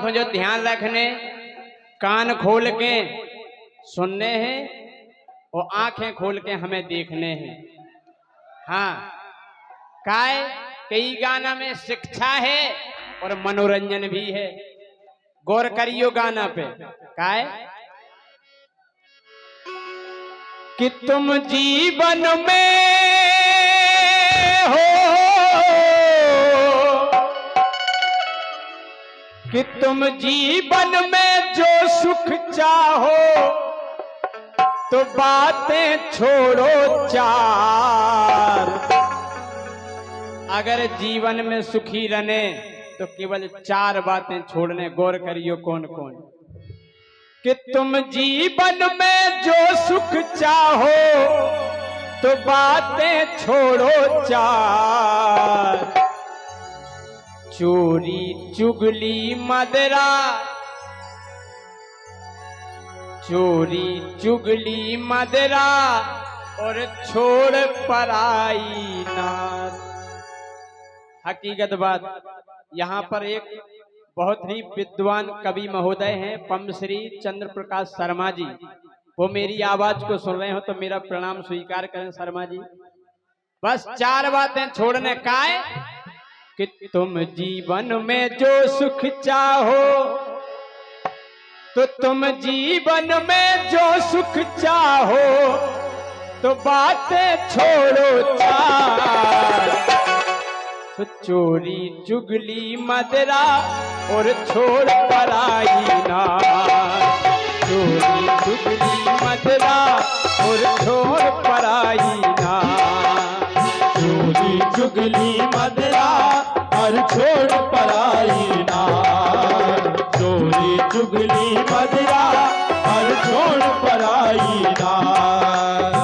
को जो ध्यान रखने, कान खोल के सुनने हैं और आंखें खोल के हमें देखने हैं। हाँ, काय कई गाना में शिक्षा है और मनोरंजन भी है। गौर करियो गाना पे। काय कि तुम जीवन में हो, कि तुम जीवन में जो सुख चाहो तो बातें छोड़ो चार। अगर जीवन में सुखी रहने तो केवल 4 बातें छोड़ने। गौर करियो कौन कौन। कि तुम जीवन में जो सुख चाहो तो बातें छोड़ो 4। चोरी चुगली मदरा, चोरी चुगली मदरा और छोड़ पराई नार। हकीकत बात, यहाँ पर एक बहुत ही विद्वान कवि महोदय हैं पद्मश्री चंद्र प्रकाश शर्मा जी। वो मेरी आवाज को सुन रहे हो तो मेरा प्रणाम स्वीकार करें शर्मा जी। बस 4 बातें छोड़ने का है कि तुम जीवन में जो सुख चाहो, तो तुम जीवन में जो सुख चाहो तो बातें छोड़ो 4। तो चोरी चुगली मदरा और छोड़ पराई नार। चोरी चुगली मदरा और छोड़ पराई नार। चोरी चुगली मदरा और छोड़ पराई नार। चोरी चुगली मदरा और छोड़ पराई नार।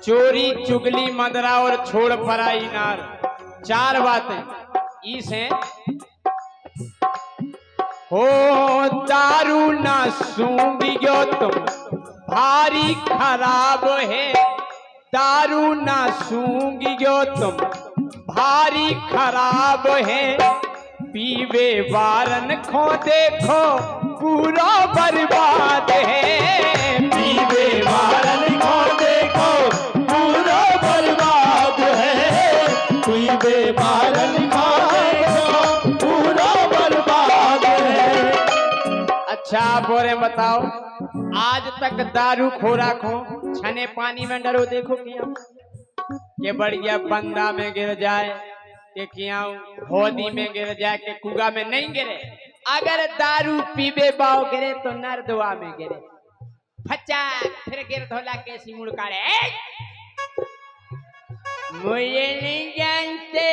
चोरी चुगली मदरा और छोड़ पराई नार। 4 बातें इस हैं। हो दारू ना सूंघियो तुम भारी खराब है। दारू ना सूंघियो तुम भारी खराब है। पीवे वारन को देखो पूरा बर्बाद है। पीवे वारन को देखो पूरा बर्बाद है। पीवे वारन को देखो पूरा बर्बाद है। अच्छा आप और बताओ, आज तक दारू खोराक हो छने पानी में डरो देखो क्या के बढ़िया बंदा में गिर जाए के किया होदी में गिर जाए के कुआ में नहीं गिरे। अगर दारू पीबे बाओ गिरे तो नरदुआ में गिरे। फचाक फिर गिर धोला कैसी मुड़कारे। मुझे नहीं जानते,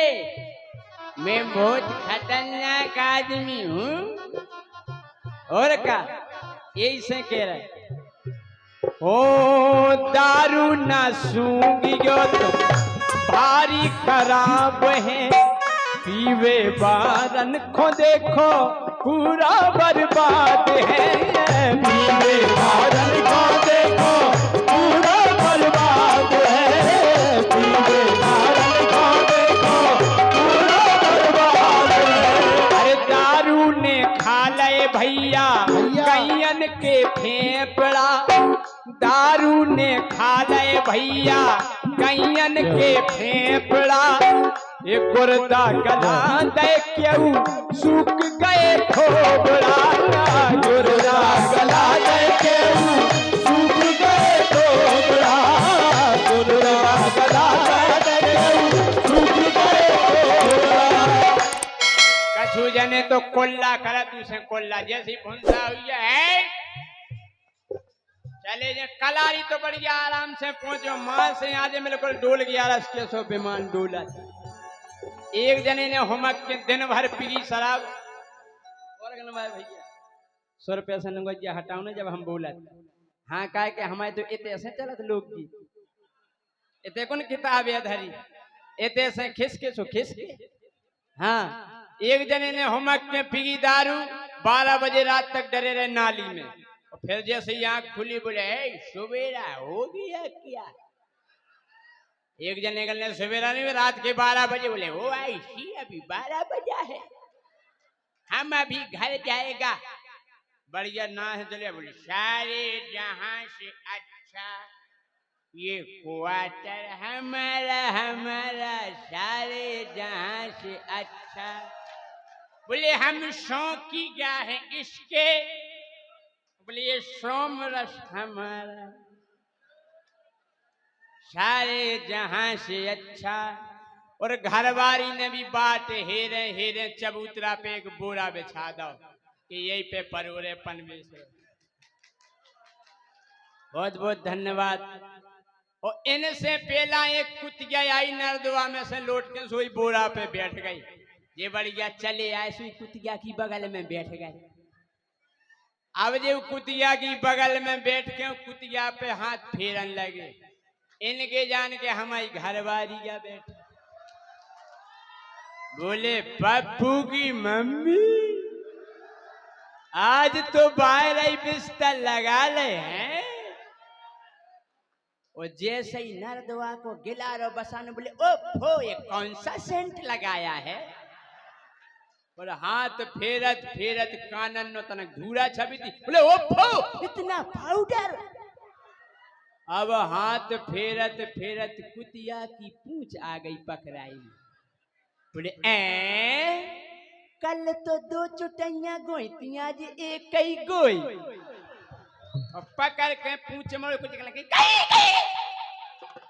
मैं बहुत खतरनाक आदमी हूँ। और का यही से कह रहे हो दारू ना सूंघियो तो भारी खराब है। पीवे बारन को देखो पूरा बर्बाद है। पीवे वारन को देखो पूरा बर्बाद है। पीवे वारन को देखो पूरा बर्बाद है। अरे दारू ने खा ले भैया कैयन के फेफड़ा। दारू ने खा ले भैया कैयन के फेफड़ा। ये गुर्दा गला दे क्यों सूख गए थोबड़ा। गुर्दा गला दे क्यों सूख गए थोबड़ा। गुर्दा गला दे क्यों सूख गए थोबड़ा। कछु जने तो कोल्ला करा दूसरे कोल्ला जैसी भुंसा हुई है। चले जे कलारी तो बढ़िया आराम से पहुंचो। मां से आज बिल्कुल डोल गया रस के सो विमान डोला। एक जने ने होमक के दिन भर पी शराब और भैया 100 रुपया से नंगा हटाओ ना जब हम बोला हाँ कहे के हमारे तो इतने से चलत लोकगीत इतने कौन किताब है धरी इतने से खिसके हाँ एक जने ने होमक में पी दारू 12 बजे रात तक डरे रहे नाली में और फिर जैसे ही आंख खुली बोले सवेरा हो गया क्या। एक जने ने सवेरा नहीं रात के 12 बजे बोले वो ऐसी अभी 12 बजा है हम अभी घर जाएगा बढ़िया ना है चले बोले सारे जहां से अच्छा ये क्वार्टर हमारा सारे जहां से अच्छा। बोले हम शौकी क्या है इसके बोले ये सोम रस हमारा सारे जहां से अच्छा। और घरवारी ने भी बात हेरे चबूतरा पे एक बोरा बिछा दो कि यही पे परोरे पनवे से। बहुत बहुत धन्यवाद। और इनसे पहला एक कुतिया आई नरदुआ में से लौट के सोई बोरा पे बैठ गई। ये बढ़िया चले आए सुई कुतिया की बगल में बैठ गए। अब जो कुतिया की बगल में बैठ के कुतिया पे हाथ फेरन लगे इनके जान के हमारी घरवारी या बैठे बोले पप्पू की मम्मी आज तो बाहर ही बिस्तर लगा ले हैं। और जैसे ही नरदुआ को गिला रो बसाने बोले ओफो ये कौन सा सेंट लगाया है। और हाथ फेरत कानन नो तनक धूरा छबी थी बोले ओफो इतना पाउडर। अब हाथ फेरत कुतिया की पूंछ आ गई पकड़ाई। बोले कल तो 2 चुटैया गोई थी आज एक ही गोई। और पकड़ के पूंछ मोड़ कुछ लगी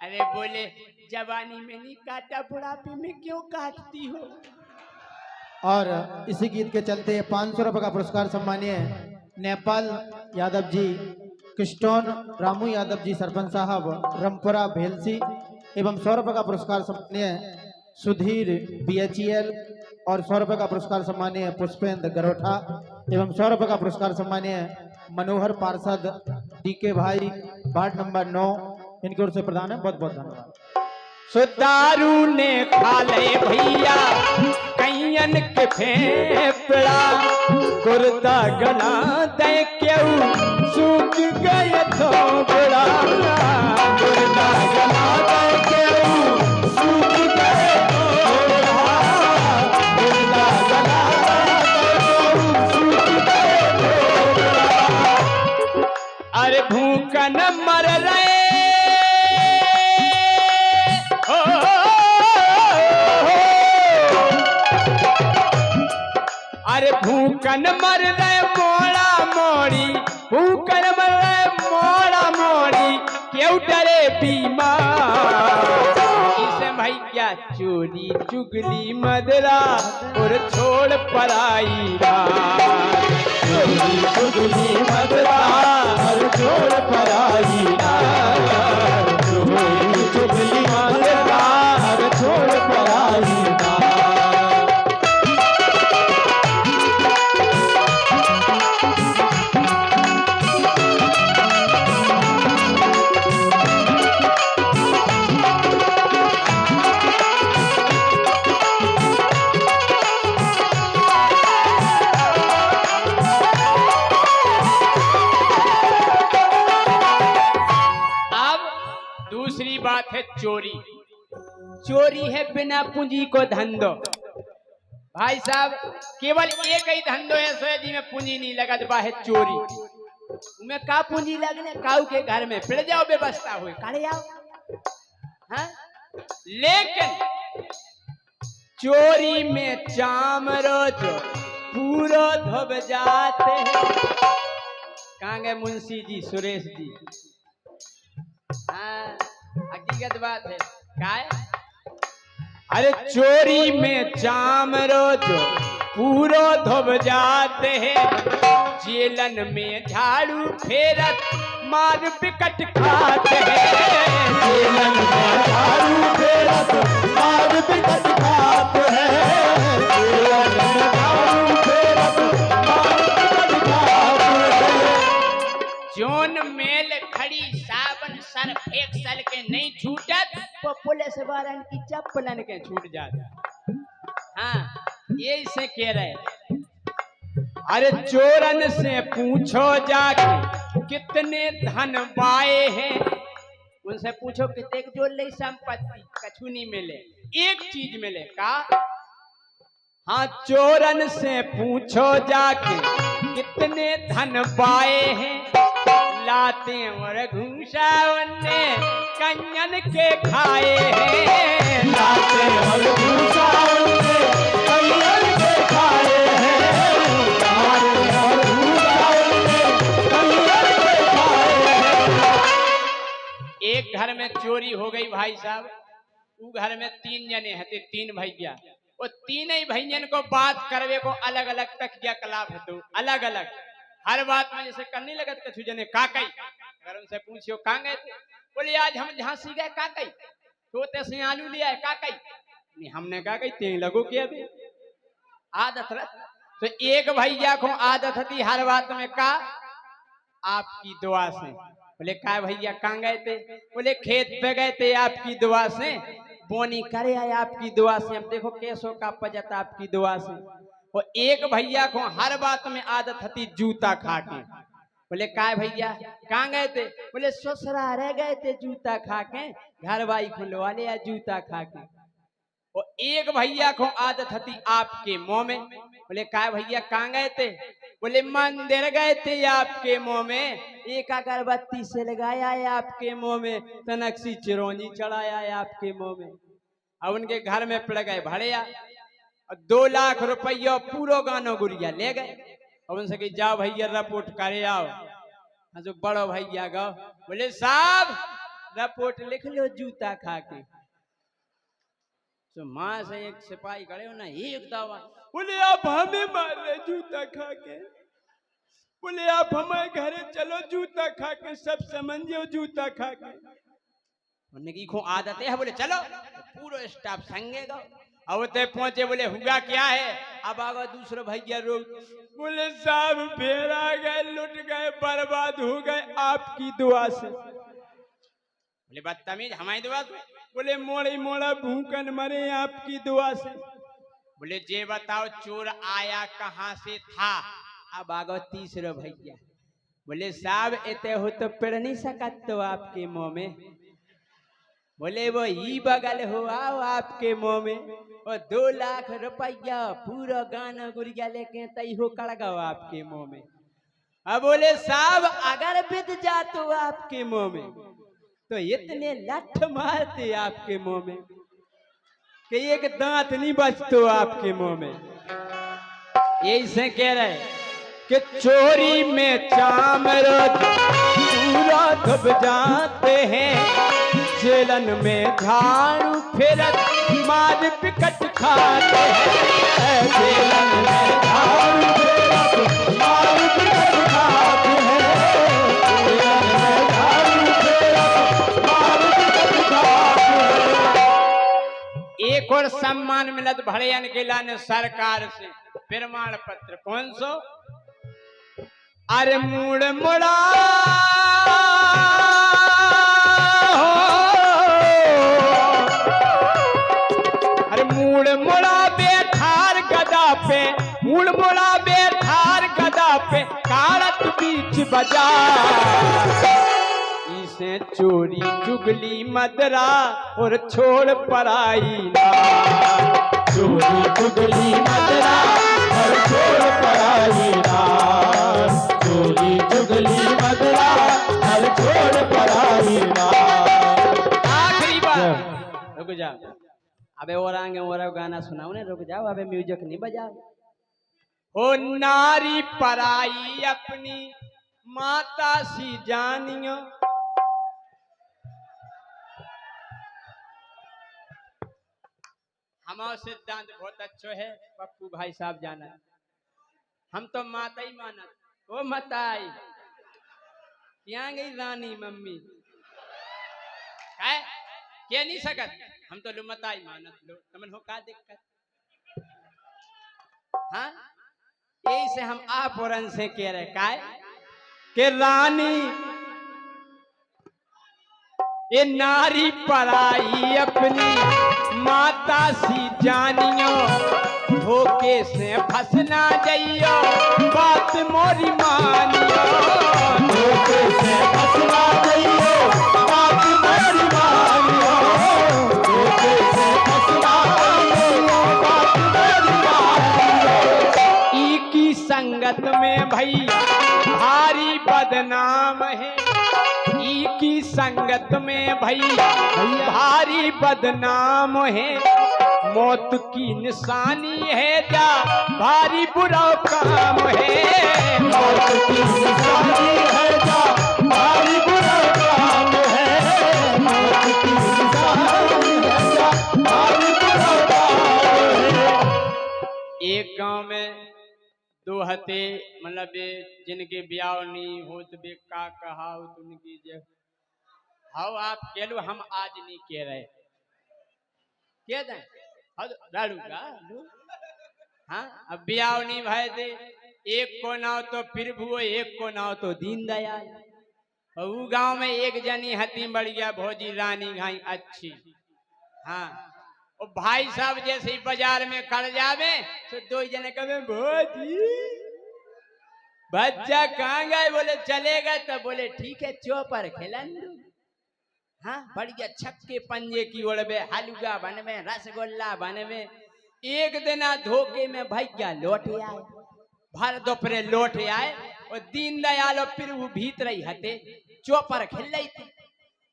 अरे बोले जवानी में नहीं काटा बुढ़ापे में क्यों काटती हो। और इसी गीत के चलते 500 रुपए का पुरस्कार सम्मानीय नेपाल यादव जी, कृष्टोन रामू यादव जी सरपंच साहब रमपुरा भेलसी एवं 100 रुपए का पुरस्कार सम्मानीय सुधीर BHEL और 100 रुपए का पुरस्कार सम्मानीय पुष्पेंद्र गरोठा एवं 100 रुपए का पुरस्कार सम्मानीय मनोहर पार्षद DK भाई वार्ड नंबर 9 इनकी ओर से प्रदान है। बहुत बहुत धन्यवाद। सुदारू ने खा ले भैया कैयन के फेफड़ा गुर्दा गला दे क्यों सूख गए तो बड़ा गुर्दा गला दे क्यों सूख गए तो बड़ा गुर्दा गला दे क्यों सूख गए तो बड़ा। अरे भूखन मर रहे अरे भूखन मर रहे मोड़ा मोड़ी भूखन मर रहे मोड़ा मोड़ी क्यों डरे बीमार। इसे भाई क्या चोरी चुगली मदरा और छोड़ पराई रात चोरी चुगली मदरा और छोड़ पराई रात चोरी चुगली मदरा और छोड़ पराई रात। बात है चोरी है बिना पूंजी को धंधो। भाई साहब केवल एक ही धंधो है सोयदी में पूंजी नहीं लगा तो है चोरी। उनमें का पूंजी लगने काऊ के घर में फिर जाओ व्यवस्था हुई काढ़े आओ। हाँ? लेकिन चोरी में चाम रोज पूरा धोब जाते हैं। कहाँ गए मुंशी जी सुरेश जी। हाँ हकीकत बात है क्या है। अरे चोरी में चाम रोज पूरा धोब जाते हैं। जेलन में झाड़ू फेरत मार बिकट खाते हैं। जेलन में झाड़ू फेरत मार बिकट खाते हैं। जेलन में झाड़ू फेरत मार बिकट खाते हैं। जोन में मेल खड़ी साबन सर्फ एक सल के नहीं छूटत वो पुलिस वालन की चप्पलन के छूट जात। हाँ ये से कह रहे अरे चोरन से पूछो जाके कितने धन पाए हैं, उनसे पूछो कितने जोड़ ले संपत्ति, कछु नहीं मिले, एक चीज मिले का। हाँ चोरन से पूछो जाके कितने धन पाए हैं, लाते और घूसा उनने कंजन के खाए हैं, लाते और घूसा उनने कंजन के खाए हैं, लाते और घूसा उनने कंजन के खाए हैं। एक घर में चोरी हो गई भाई साहब, वो घर में 3 जने हैं, 3 भैया, वो तीनों भैयन को बात करवे को अलग अलग तकिया कलाप है, तो अलग अलग हर बात में जैसे करने लगा कछु जने काकई, अगर उनसे पूछियो कहाँ गए थे, बोले आज हम झांसी गए काकई, तोते से आलू लिया है काकई, नहीं हमने कहा कही तें लगो के अभी आदत रह। तो एक भैया को आदत थी हर बात में का आपकी दुआ से, बोले का भैया कहाँ गए थे, बोले खेत पे गए थे आपकी दुआ से, बोनी करे आए आपकी दुआ से, अब देखो कैसो का पजत आपकी दुआ से। वो एक भैया को हर बात में आदत थी जूता खा के, बोले का भैया कहाँ गए थे, बोले ससुरा रह गए थे जूता खा के, घर वाई खुलवा लिया जूता खा के। वो एक भैया को आदत थी आपके मुंह में, बोले का भैया कहाँ गए थे, बोले मंदिर गए थे आपके मुंह में, एक अगरबत्ती से लगाया है आपके मुंह में, तनकसी चिरौंजी चढ़ाया है आपके मुंह में। अब उनके घर में पड़ गए भड़िया, 2 लाख रुपया पूरा गानो गुड़िया ले गए। अब उनसे कही जाओ भैया रिपोर्ट करे आओ, जो बड़ो भैया गो, बोले साहब रिपोर्ट लिख लो जूता खा के। तो माँ से एक सिपाही खड़े हो ना, एक दवा, बोले आप हमें मार रहे जूता खा के, बोले आप हमारे घरे चलो जूता खा के, सब समझो जूता खा के। उन्होंने की खो आदत है, बोले चलो, पूरा स्टाफ संगेगा। अब ते पहुंचे, बोले हुआ क्या है, अब आगे दूसरे भैया रोक, बोले साहब फेरा गए, लुट गए, बर्बाद हो गए आपकी दुआ से। बोले बदतमीज हमारी दुआ से, बोले मोड़ी मोड़ा भूखन मरे आपकी दुआ से। बोले जे बताओ चोर आया कहाँ से था, अब आगो तीसरा भैया, बोले साहब एते हो तो पेड़ नहीं सकत तो आपके मुंह में, बोले वो ही बगल हो आओ आपके मुंह में, और 2 लाख रुपया पूरा गाना गुड़िया लेके तई हो कड़गाओ आपके मुंह में। अब बोले साहब अगर बिद जा तो आपके मुंह में, तो इतने लठ मारते आपके मुंह में कि एक दांत नहीं बचतो आपके मुंह में। यही से कह रहे कि चोरी में चाम रोज पूरा दब जाते हैं, जेलन में झाड़ू फिरत मार पिकट खाते हैं, जेलन में झाड़ू फिरत मार पिकट खाते हैं, जेलन में झाड़ू फिरत मार पिकट खाते हैं। एक और सम्मान मिलत भड़ियन के लाने सरकार से, प्रमाण पत्र 500। अरे मुड़ मुड़ा मुड़ मुड़ा बेठार गदा पे, मुड़ मुड़ा बेठार गदा पे, कारत बीच बाजार, इसे चोरी चुगली मदरा और छोड़ पराई ना, चोरी चुगली मदरा और छोड़ पराई ना, चोरी चुगली मदरा और छोड़ पराई ना। आखिरी बात, रुक जा, अबे और आगे और गाना सुनाओ ने, रुक जाओ, अबे म्यूजिक नहीं बजाओ। हो नारी पराई अपनी माता सी जानियो, हमारा सिद्धांत बहुत अच्छा है पप्पू भाई साहब जाना, हम तो माता ही माना, वो मताई क्या गई रानी मम्मी है क्या नहीं सकत, हम तो लुमताई मानत लो, तमन हो का दिक्कत। हाँ यही से हम आप और से कह रहे काय कि रानी ए नारी पराई अपनी माता सी जानियो, धोखे से फंसना जाइयो बात मोरी मानियो। धोखे से फंसना जाइयो बात मोरी मानियो, धोखे से फंसना जाइयो बात मोरी मानियो। ई की संगत में भैया भारी बदनाम है, ई की संगत में भैया भारी बदनाम है। मौत की निशानी है जा भारी बुरा काम है। मौत की निशानी है जा भारी बुरा काम है। मौत की निशानी है जा भारी बुरा काम है। एक गांव में दो हते मतलब जिनके ब्याह नहीं हो तो बे का कहा उनकी जे हाउ आप कह लो, हम आज नहीं कह रहे कह दें दारू का हाँ। अब ब्याह नहीं भाई थे, एक को नाव तो फिर भूओ, एक को नाव तो दीनदयाल। और वो गांव में एक जनी हती बढ़िया भौजी रानी घाई अच्छी। हाँ और भाई साहब जैसे ही बाजार में खड़ जावे तो दो जने कहे भौजी बच्चा कहाँ गए, बोले चले गए, तो बोले ठीक है चौपर खिलन। हाँ बढ़िया छक्के पंजे की ओढ़वे, हलवा बनवे, रसगुल्ला बनवे। एक दिन धोखे में भैया लौटे आए, भर दोपहरे लौटे आए और दीनदयाल और फिर वो भीतर ही हते चौपर खेल रही थी।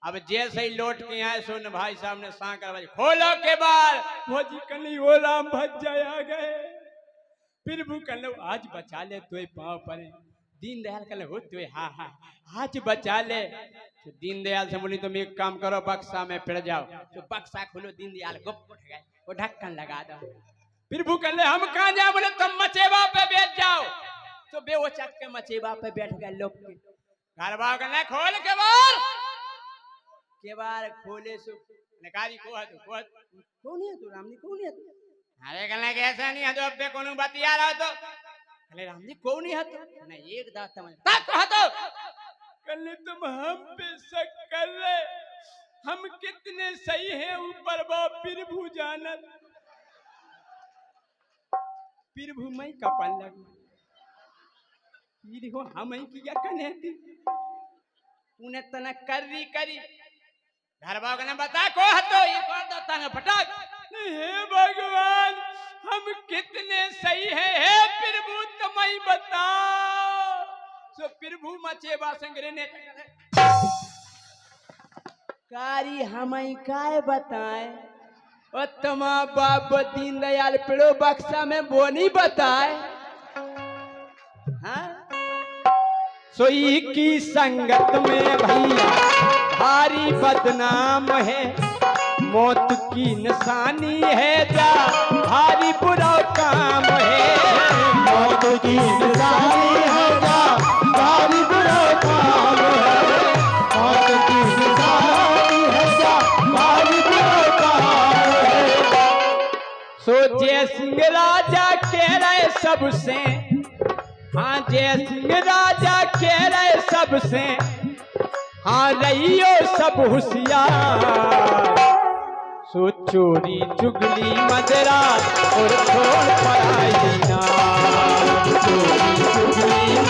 अब जैसे ही लौट के आए सुन भाई साहब ने सांकर बजे खोलो के बाद भौजी कली ओ राम भज्जा आ गए। फिर वो कल आज बचा ले तो पाँव पड़े। दीनदयाल कल हो तो हाँ हाँ आज बचा ले। तो दीनदयाल से बोली तुम एक काम करो बक्सा में फिर जाओ। तो बक्सा खोलो, दीनदयाल गुप उठ गए, वो ढक्कन लगा दो। फिर वो कल हम कहाँ जाए, बोले तुम मचेबा पे बैठ जाओ। तो बे वो चक के मचेबा पे बैठ गए लोग के। घर बार खोल के बार खोले सो निकारी को है तो कौन है तू रामनी कौन है तू? अरे कहने के ऐसा नहीं है तो अब कौन बतिया रहा तो कहले रामजी कौन है तो नहीं एक दांत समझ तक कहा तो कहले तुम हम पे शक कर रहे, हम कितने सही हैं ऊपर बाप फिर भू जानत फिर भू मई कपन लगी ये देखो हम ही किया कने थी उन्हें तना करी घर बाग ने बता को हतो ये कौन दता है फटाक। हे भगवान हम कितने सही हैं, हे प्रभु तुम ही बताओ। सो प्रभु मचेबा संगरे ने कारी हम ही काय बताए और तमा बाप दीनदयाल पेड़ो बक्सा में वो नहीं बताए। हाँ सोई की संगत में भैया भारी बदनाम है, मौत की निशानी है जा भारी बुरा काम है। मौत की निशानी है जा भारी बुरा काम है। मौत की निशानी है जा भारी बुरा काम है। सो जय सिंह राजा कह रहे सबसे, हाँ जय सिंह राजा कह रहे सबसे, हाँ रहियो सब होशियार। सो चोरी चुगली मदरा और छोड़ पराई ना, चोरी चुगली